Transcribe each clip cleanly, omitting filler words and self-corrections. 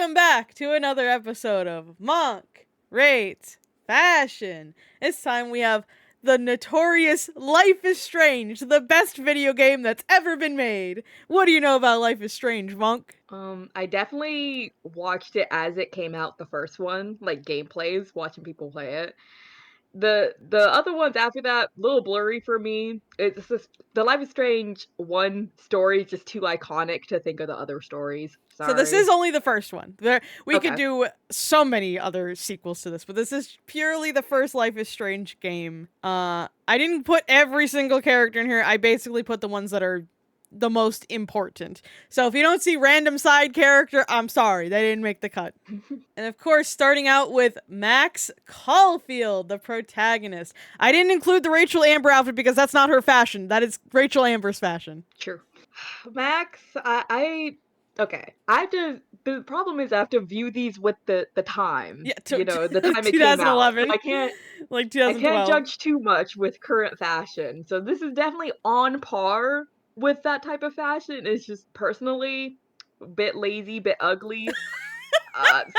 Welcome back to another episode of Monk Rates Fashion. This time we have the notorious Life is Strange, the best video game that's ever been made. What do you know about Life is Strange, Monk? I definitely watched it as it came out, the first one, like gameplays, watching people play it. The other ones after that, a little blurry for me. It's just the Life is Strange one story is just too iconic to think of the other stories. So this is Sorry. only the first one. We could Okay. do so many other sequels to this, but this is purely the first Life is Strange game. I didn't put every single character in here. I basically put the ones that are the most important. So if you don't see random side character, I'm sorry, they didn't make the cut. And of course, starting out with Max Caulfield, the protagonist. I didn't include the Rachel Amber outfit because that's not her fashion. That is Rachel Amber's fashion. True. Max, okay. I have to. The problem is I have to view these with the time. Yeah, The time it came out. 2011. I can't. Like I can't 2012. judge too much with current fashion. So this is definitely on par with that type of fashion. It's just personally a bit lazy, bit ugly.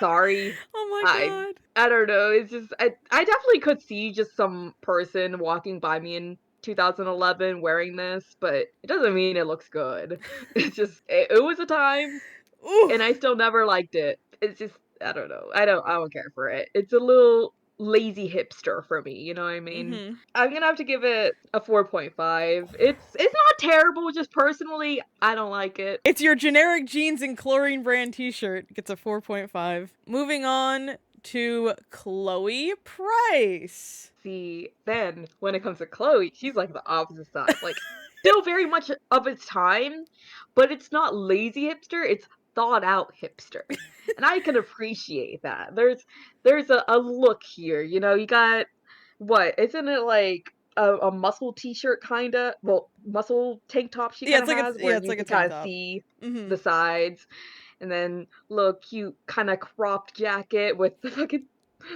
Sorry. Oh my I god. I don't know. It's just I definitely could see just some person walking by me in 2011 wearing this, but it doesn't mean it looks good. It's just it was a time, Ooh. and I still never liked it. It's just I don't know. I don't care for it. It's a little lazy hipster for me, you know what I mean? Mm-hmm. I'm gonna have to give it a 4.5. It's not terrible, just personally, I don't like it. It's your generic jeans and chlorine brand t-shirt. It gets a 4.5. Moving on to Chloe Price. See, then when it comes to Chloe, she's like the opposite side. Like still very much of its time, but it's not lazy hipster, it's thought out hipster. And I can appreciate that. There's a look here, you got what, isn't it like a muscle t-shirt kinda? Well, muscle tank top she Yeah, kinda has where it's you like a can tank kinda top. see Mm-hmm. the sides. And then little cute kinda cropped jacket with the fucking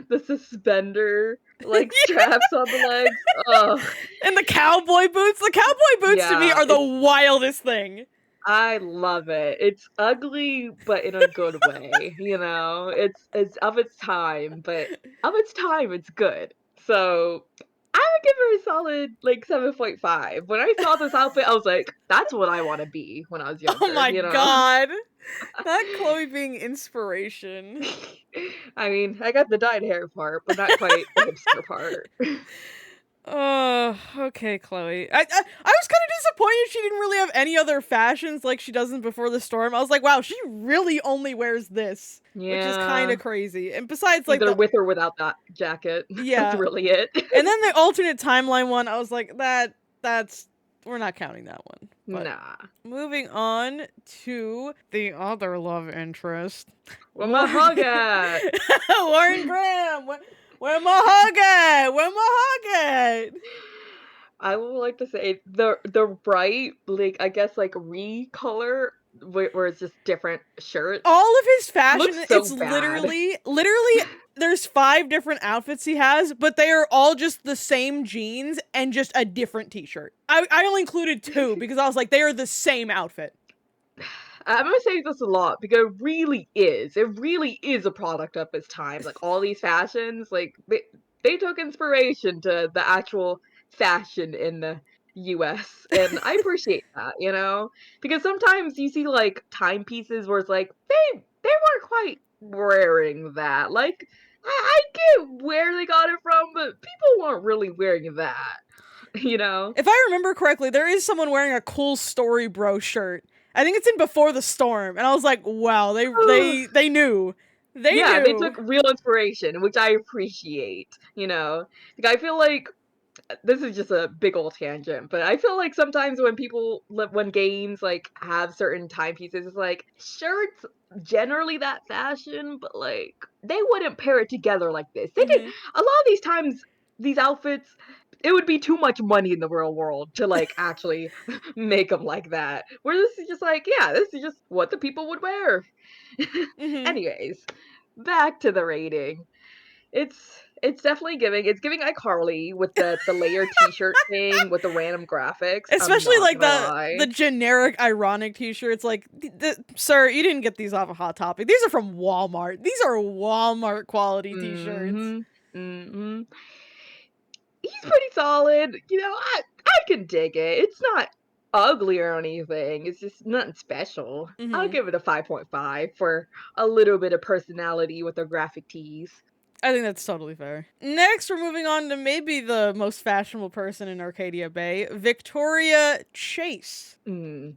the suspender like straps on the legs. Ugh. And the cowboy boots. The cowboy boots to me Yeah, are the wildest thing. I love it. It's ugly, but in a good way. It's of its time, but of its time, it's good. So I would give her a solid like 7.5. When I saw this outfit, I was like, that's what I want to be when I was Oh younger, my you know? god. That Chloe being inspiration. I mean, I got the dyed hair part, but not quite the hipster part. Oh, okay, Chloe. I was kind of disappointed she didn't really have any other fashions like she does in Before the Storm. I was like, wow, she really only wears this, which is kind Yeah. of crazy. And besides, like Either the with or without that jacket. That's yeah, really it. and then the alternate timeline one, I was like, that's we're not counting that one. But Nah. moving on to the other love interest, Where my hug at? Lauren Graham. Where my hug at? Where my hug at? I would like to say the bright, like I guess like recolor where it's just different shirts All of his fashion, looks so it's bad. literally there's 5 different outfits he has, but they are all just the same jeans and just a different t-shirt. I only included 2 because I was like, they are the same outfit. I'm gonna say this a lot because it really is. It really is a product of its time. Like all these fashions, like they took inspiration to the actual fashion in the US. And I appreciate that. Because sometimes you see like timepieces where it's like they weren't quite wearing that. Like I get where they got it from, but people weren't really wearing that. You know? If I remember correctly, there is someone wearing a cool Story Bro shirt. I think it's in Before the Storm, and I was like, wow, they knew. They Yeah, they knew. took real inspiration, which I appreciate. Like I feel like this is just a big old tangent, but I feel like sometimes when games like have certain timepieces, it's like shirts generally that fashion, but like they wouldn't pair it together like this. They did Mhm. a lot of these times. These outfits, it would be too much money in the real world to like actually make them like that. Where this is just like, yeah, this is just what the people would wear. Mhm. Anyways, back to the rating. It's It's definitely giving. It's giving iCarly with the layered T-shirt thing with the random graphics. I'm Especially not like gonna the lie. generic ironic t-shirts. Like, sir, you didn't get these off of Hot Topic. These are from Walmart. These are Walmart quality t-shirts. Mm-hmm. Mm-hmm. He's pretty solid. I can dig it. It's not ugly or anything. It's just nothing special. I'll Hmm. give it a 5.5 for a little bit of personality with the graphic tees. I think that's totally fair. Next, we're moving on to maybe the most fashionable person in Arcadia Bay, Victoria Chase. Mm.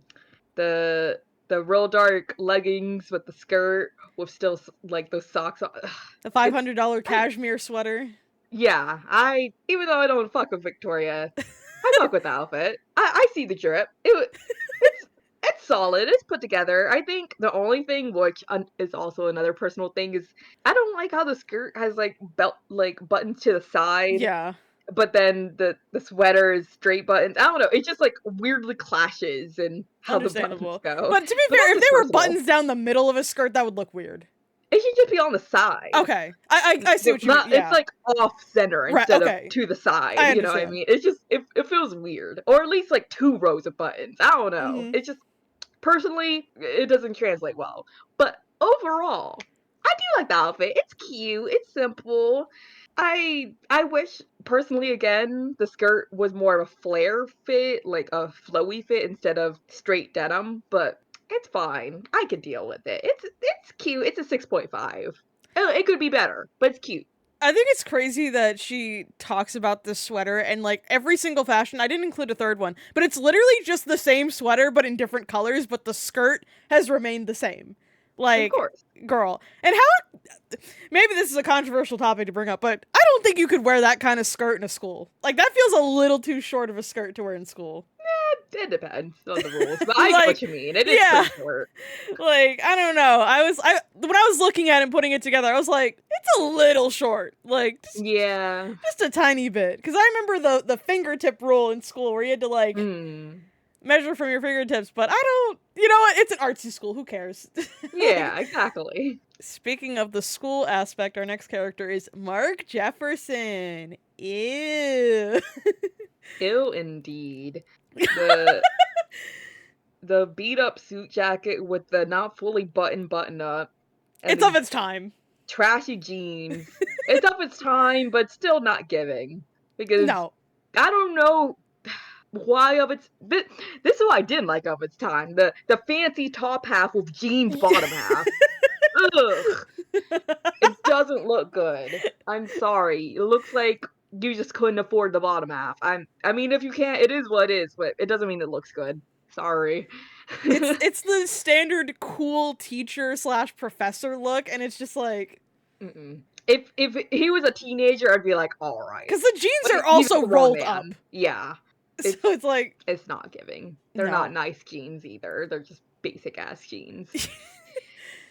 The the real dark leggings with the skirt with still like those socks on. The It's $500 I cashmere sweater. Yeah, I even though I don't fuck with Victoria, I fuck with the outfit. I see the drip. It's it's solid. It's put together. I think the only thing which is also another personal thing is I don't like how the skirt has like belt like buttons to the side, Yeah, but then the sweater is straight buttons. I don't know. It just like weirdly clashes in how the buttons understandable. go. But to be But fair, that's if just they were personal. buttons down the middle of a skirt, that would look weird. It should just be on the side. Okay, I see what you mean. Not it's Yeah, like off center right. instead of Okay, to the side, I you know what I understand. mean? It's just it feels weird. Or at least like two rows of buttons. I don't know. Hmm. It's just personally it doesn't translate well. But overall, I do like the outfit. It's cute, it's simple. I wish personally again the skirt was more of a flare fit, like a flowy fit instead of straight denim, but it's fine. I can deal with it. It's cute. It's a 6.5. It could be better, but it's cute. I think it's crazy that she talks about this sweater and like every single fashion. I didn't include a third one, but it's literally just the same sweater but in different colors, but the skirt has remained the same. Of Like, course. girl. And how maybe this is a controversial topic to bring up, but I don't think you could wear that kind of skirt in a school. Like that feels a little too short of a skirt to wear in school. It depends on the rules, but I get Like, what you mean. It is yeah. pretty short. Like, I don't know. I when I was looking at it and putting it together, I was like, it's a little short. Like, Yeah. just a tiny bit. Because I remember the fingertip rule in school where you had to like Hmm. measure from your fingertips, but I don't. You know what? It's an artsy school. Who cares? Like, Yeah, exactly. speaking of the school aspect, our next character is Mark Jefferson. Ew. Ill indeed. The the beat up suit jacket with the not fully button up and It's of the its time. trashy jeans. It's of its time, but still not giving. Because No. I don't know why of its this is what I didn't like of its time. The fancy top half with jeans bottom half. Ugh. It doesn't look good. I'm sorry. It looks like you just couldn't afford the bottom half. I mean if you can't it is what it is, but it doesn't mean it looks good. Sorry. It's the standard cool teacher slash professor look, and it's just like Mm-mm. If he was a teenager, I'd be like, all right. because the jeans But are you got also the wrong rolled up, man. Yeah. so It's it's like it's not giving. They're not no. nice jeans either. They're just basic ass jeans.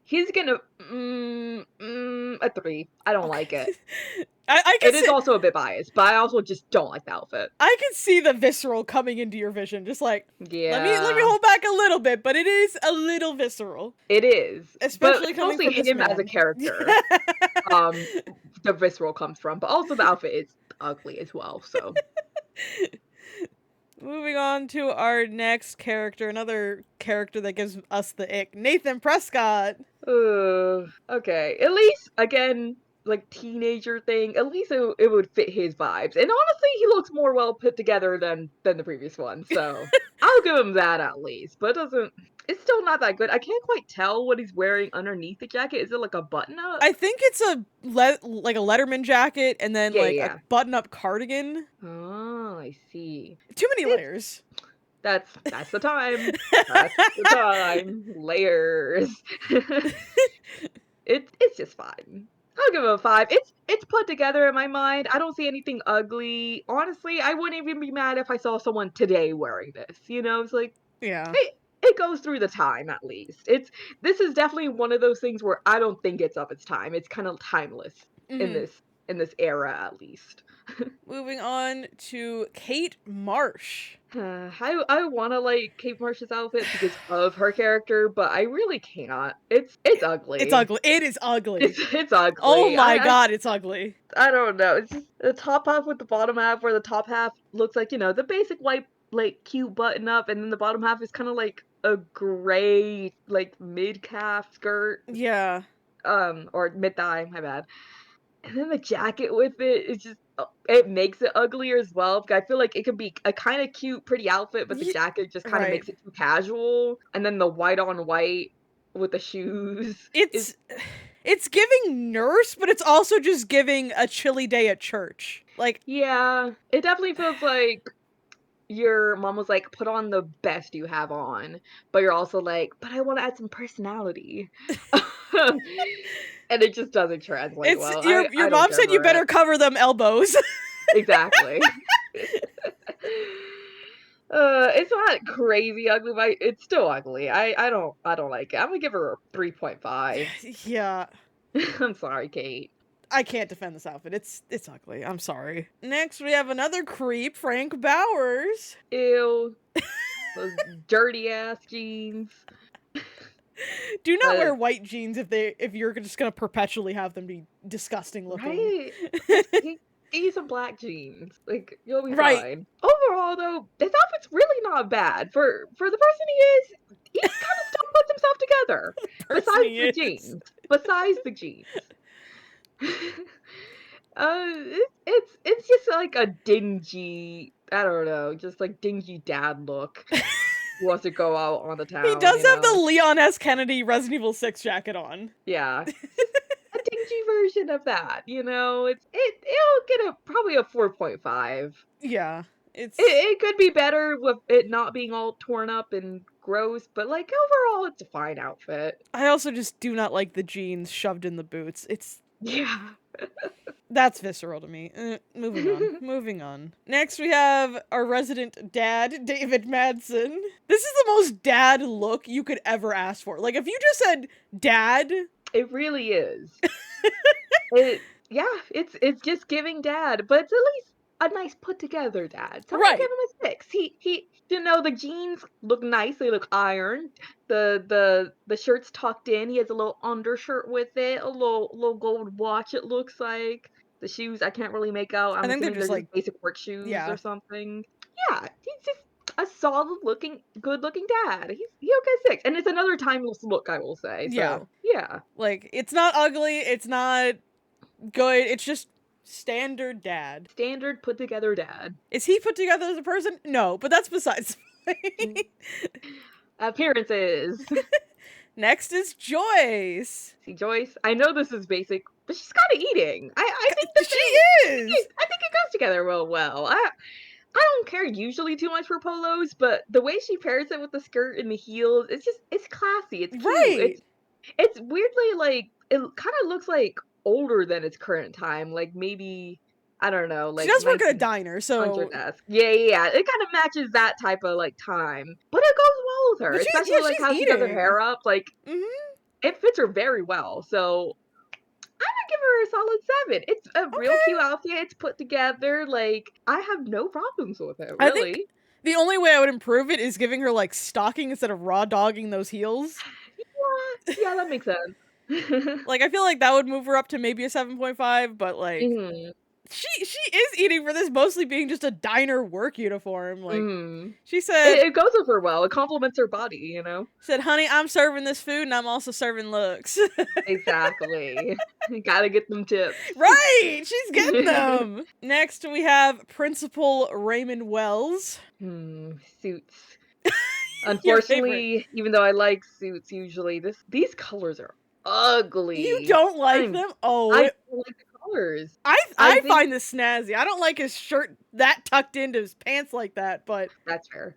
He's gonna a 3. I don't like Okay. it. I can It is see also a bit biased, but I also just don't like the outfit. I can see the visceral coming into your vision, just like let me Yeah, hold back a little bit, but it is a little visceral, it is. But especially it's coming mostly from this him as a man. character. Um, the visceral comes from, but also the outfit is ugly as well. So, Moving on to our next character, another character that gives us the ick, Nathan Prescott. okay. At least again, like teenager thing. At least it would fit his vibes. And honestly, he looks more well put together than the previous one. So I'll give him that at least. But it doesn't. It's still not that good. I can't quite tell what he's wearing underneath the jacket. Is it like a button up? I think it's like a Letterman jacket and then Yeah, like yeah, a yeah. button-up cardigan. Oh, I see. Too many It's layers. that's the time. That's the time. Layers. It's just fine. I'll give it a 5. It's put together in my mind. I don't see anything ugly. Honestly, I wouldn't even be mad if I saw someone today wearing this. It's like Yeah. it goes through the time at least. This is definitely one of those things where I don't think it's of its time. It's kind of timeless in Hmm. this. in this era, at least. Moving on to Kate Marsh. I want to like Kate Marsh's outfit because of her character, but I really can't. It's It's ugly. ugly. It is ugly. It's Oh ugly. my god, it's ugly. I don't know. It's just the top half with the bottom half, where the top half looks like, the basic white, like, cute button up, and then the bottom half is kind of like a gray, like, mid calf skirt. Yeah. Or mid thigh, my bad. And then the jacket with it is just, it makes it uglier as well. Because I feel like it could be a kind of cute, pretty outfit, but the jacket just kind of Right. makes it too casual. And then the white on white with the shoes It's giving nurse, but it's also just giving a chilly day at church. Like, yeah, it definitely feels like your mom was like, put on the best you have on, but you're also like, but I want to add some personality. And it just doesn't translate it's well. your I don't mom care said you for better it. cover them elbows. Exactly. It's not crazy ugly, but it's still ugly. I don't like it. I'm gonna give her a 3.5. Yeah. I'm sorry, Kate. I can't defend this outfit. It's ugly. I'm sorry. Next, we have another creep, Frank Bowers. Ew. Those dirty ass jeans. Do not wear white jeans if you're just gonna perpetually have them be disgusting looking. Right? Get some black jeans. Like, you'll be Right. fine. Overall, though, this outfit's really not bad. For the person he is, he kind of still puts himself together. Besides the jeans. Besides the jeans. It's just like a dingy, I don't know, just like dingy dad look. He wants to go out on the town. He does have the Leon S. Kennedy Resident Evil 6 jacket on. Yeah. A dingy version of that, it'll get probably a 4.5. Yeah. It could be better with it not being all torn up and gross, but like overall it's a fine outfit. I also just do not like the jeans shoved in the boots. Yeah. That's visceral to me. Moving on. Moving on. Next, we have our resident dad, David Madsen. This is the most dad look you could ever ask for. Like, if you just said dad. It really is. It's just giving dad, but it's at least a nice put together dad. So I give him a 6. He the jeans look nice, they look ironed. The shirt's tucked in. He has a little undershirt with it, a little gold watch it looks like. The shoes I can't really make out. I'm assuming they're just like basic work shoes or something. Yeah, he's just a solid looking, good looking dad. He'll get 6. And it's another timeless look, I will say. So, yeah. Like, it's not ugly, it's not good, it's just standard dad. Standard put together dad. Is he put together as a person? No, but that's besides the point. Appearances. Next is Joyce. See, Joyce, I know this is basic, but she's kind of eating. I think she is. I think it goes together real well. I don't care usually too much for polos, but the way she pairs it with the skirt and the heels, it's classy. It's cute. Right. It's weirdly like it kind of looks like older than its current time. Like maybe I don't know. Like she does work at a diner, so yeah. It kind of matches that type of like time, but it goes well with her, especially like how she does her hair up. Like it fits her very well. So I'm gonna give her a solid 7. It's a real cute outfit. It's put together. Like I have no problems with it. Really. I think the only way I would improve it is giving her like stocking instead of raw dogging those heels. Yeah, that makes sense. Like I feel like that would move her up to maybe a 7.5, but like she is eating for this mostly being just a diner work uniform. Like she said it goes with her well. It complements her body, Said, honey, I'm serving this food and I'm also serving looks. Exactly. You gotta get them tips. Right! She's getting them. Next we have Principal Raymond Wells. Suits. Unfortunately, even though I like suits usually, these colors are ugly. You don't like them? Oh, I don't like the colors. I find this snazzy. I don't like his shirt that tucked into his pants like that, but that's fair.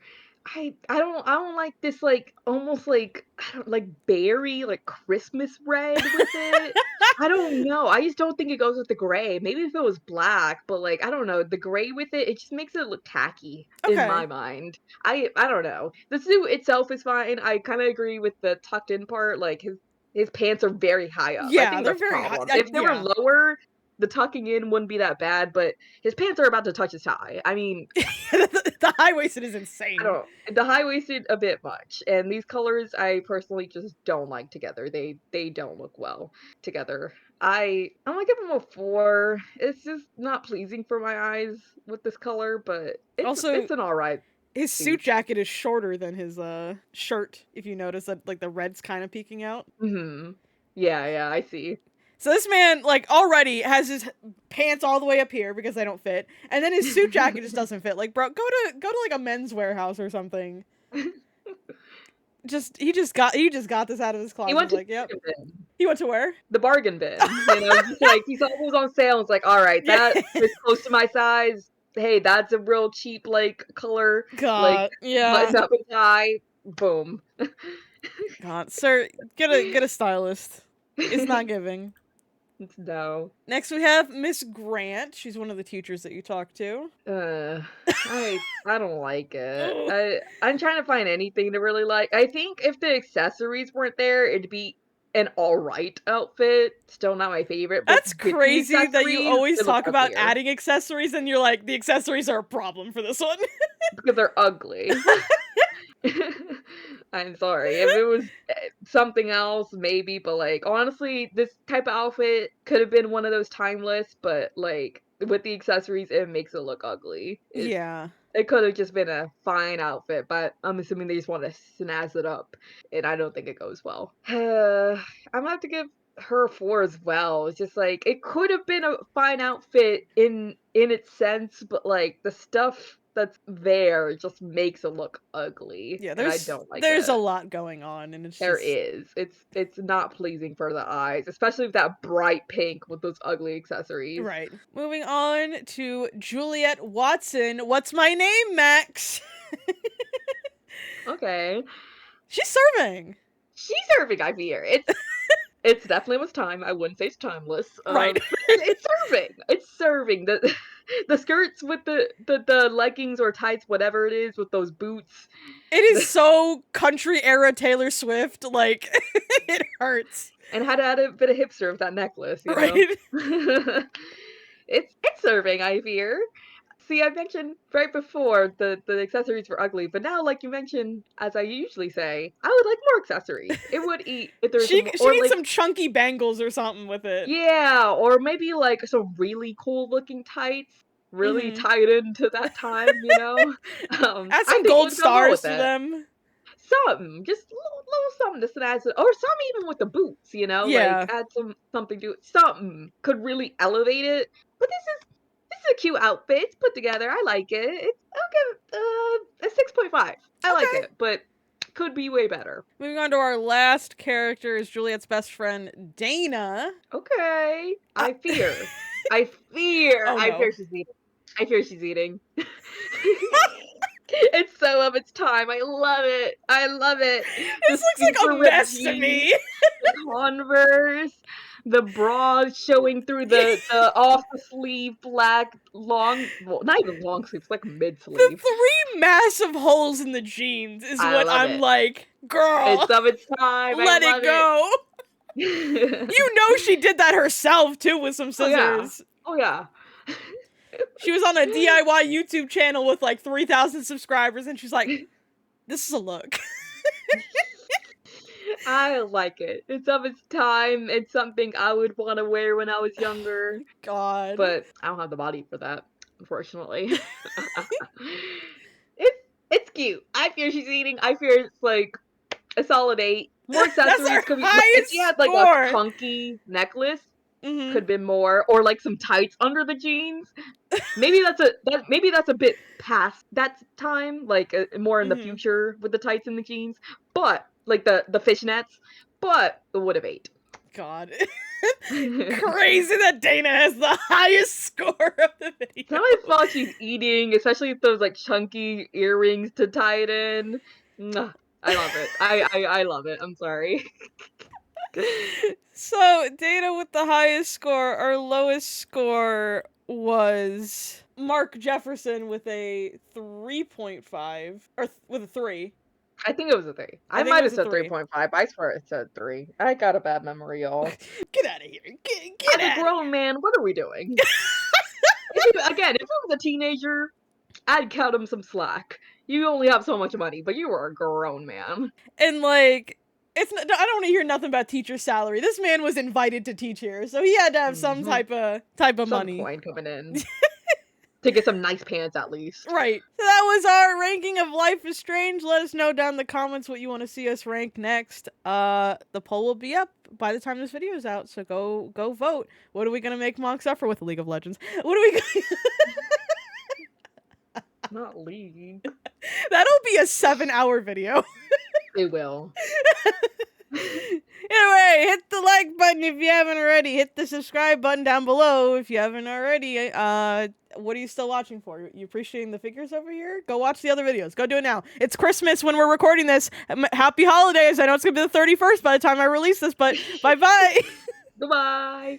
I don't like this like almost like I don't like berry like Christmas red with it. I don't know. I just don't think it goes with the gray. Maybe if it was black, but like I don't know, the gray with it just makes it look tacky in my mind. I don't know. The suit itself is fine. I kind of agree with the tucked in part. Like his pants are very high up. Yeah, I think they're that's very a problem. high. If they were lower, the tucking in wouldn't be that bad, but his pants are about to touch his thigh. I mean, The high-waisted is I insane. don't the high-waisted a bit much, and these colors I personally just don't like together. They don't look well together. I'm gonna give him a 4. It's just not pleasing for my eyes with this color, but Also, it's an alright his suit piece. jacket is shorter than his shirt, if you notice that like the red's kind of peeking out. Mhm. Yeah, yeah, I see. So this man like already has his pants all the way up here because they don't fit, and then his suit jacket just doesn't fit. Like, bro, go to like a men's warehouse or something. He just got this out of his He closet. went He's to like, yep. the bargain bin. He went to where? The bargain bin, you know, just like he saw what was on sale and was like, "Alright, Yeah. that is close to my size. Hey, that's a real cheap, like, color, like, God, yeah. button up and tie." Boom. God, sir, get a stylist. It's not giving. No. Next we have Miss Grant. She's one of the teachers that you talk to. Uh, I don't like it. Ugh. I'm trying to find anything to really like. I think if the accessories weren't there, it'd be an alright outfit. Still not my favorite, but That's with the crazy that you accessories, always it looks talk about uglier adding accessories and you're like, the accessories are a problem for this one. because they're ugly. I'm sorry. If it was something else, maybe, but like honestly, this type of outfit could have been one of those timeless, but like with the accessories, it makes it look ugly. Yeah. It could have just been a fine outfit, but I'm assuming they just want to snazz it up, and I don't think it goes well. I'm gonna have to give her a 4 as well. It's just like it could have been a fine outfit in its sense, but like the stuff that's there just makes it look ugly, Yeah, and I don't like there's a it. lot going on and it's There just is. It's not pleasing for the eyes, especially with that bright pink with those ugly accessories. right. Moving on to Juliet Watson. What's my name, Max? Okay. She's serving. She's serving, I fear. It's definitely was time. I wouldn't say it's timeless. Right. But it's serving. It's serving. The the skirts with the leggings or tights, whatever it is, with those boots. It is so country era Taylor Swift, like it hurts. And had to add a bit of hipster with that necklace, you know. Right? It's serving, I fear. See, I mentioned right before the accessories were ugly, but now, like you mentioned, as I usually say, I would like more accessories. It would eat if there's some She or needs like some chunky bangles or something with it. yeah, or maybe like some really cool looking tights, really Mhm. tied into that time, you know? Add I some think it gold would go well stars with to it. them. Something, just little something to snazz it, or some even with the boots, you know, like Yeah. add something to it. Something could really elevate it. But this is a cute outfit. It's put together. I like it. I'll give a 6.5. I like Okay. it, but could be way better. Moving on to our last character is Juliet's best friend, Dana. Okay. Uh, oh I no. fear she's eating. I fear she's eating. It's so of its time. I love it. I love it. The This looks like super a ripped mess to jeans, me. the Converse, the bra showing through the off the sleeve black long, well, not even long sleeves, like mid The sleeve. three massive holes in the jeans is I what love I'm it. like, girl, It's of its time. I let it love it. go. You know she did that herself too with some Oh yeah. scissors. Oh yeah. She was on a DIY YouTube channel with like 3,000 subscribers and she's like, this is a look. I like it. It's of its time. It's something I would want to wear when I was younger, God. but I don't have the body for that, unfortunately. it's it's cute. I fear she's eating. I fear it's like a solid 8. More That's accessories our could be if she highest had like a score. chunky necklace, Mm-hmm. could be more, or like some tights under the jeans. Maybe that's a bit past that time, like more in the Mm-hmm. future with the tights and the jeans. But like the fishnets, but it would have ate. God. Crazy that Dana has the highest score of the video. Somebody thought she's eating, especially with those like chunky earrings to tie it in. Mwah. I love it. I love it. I'm sorry. So, Dana with the highest score, our lowest score was Mark Jefferson with a 3.5, or with a 3. I think it was a 3. I think it might was have a said 3. 3.5. I swear it said 3. I got a bad memory, y'all. Get out of here. Get As a out of here. grown man, what are we doing? If it was a teenager, I'd cut him some slack. You only have so much money, but you were a grown man. And like, it's not, I don't want to hear nothing about teacher's salary. This man was invited to teach here, so he had to have some type of Some money. coin coming in. To get some nice pants at least. Right. So that was our ranking of Life is Strange. Let us know down in the comments what you want to see us rank next. The poll will be up by the time this video is out, so go vote. What are we gonna make Monk suffer with League of Legends? What are we gonna Not League. That'll be a 7-hour video. It will. Anyway, hit the like button if you haven't already. Hit the subscribe button down below if you haven't already. What are you still watching for? You appreciating the figures over here? Go watch the other videos. Go do it now. It's Christmas when we're recording this. Happy holidays. I know it's gonna be the 31st by the time I release this, but bye-bye. Goodbye.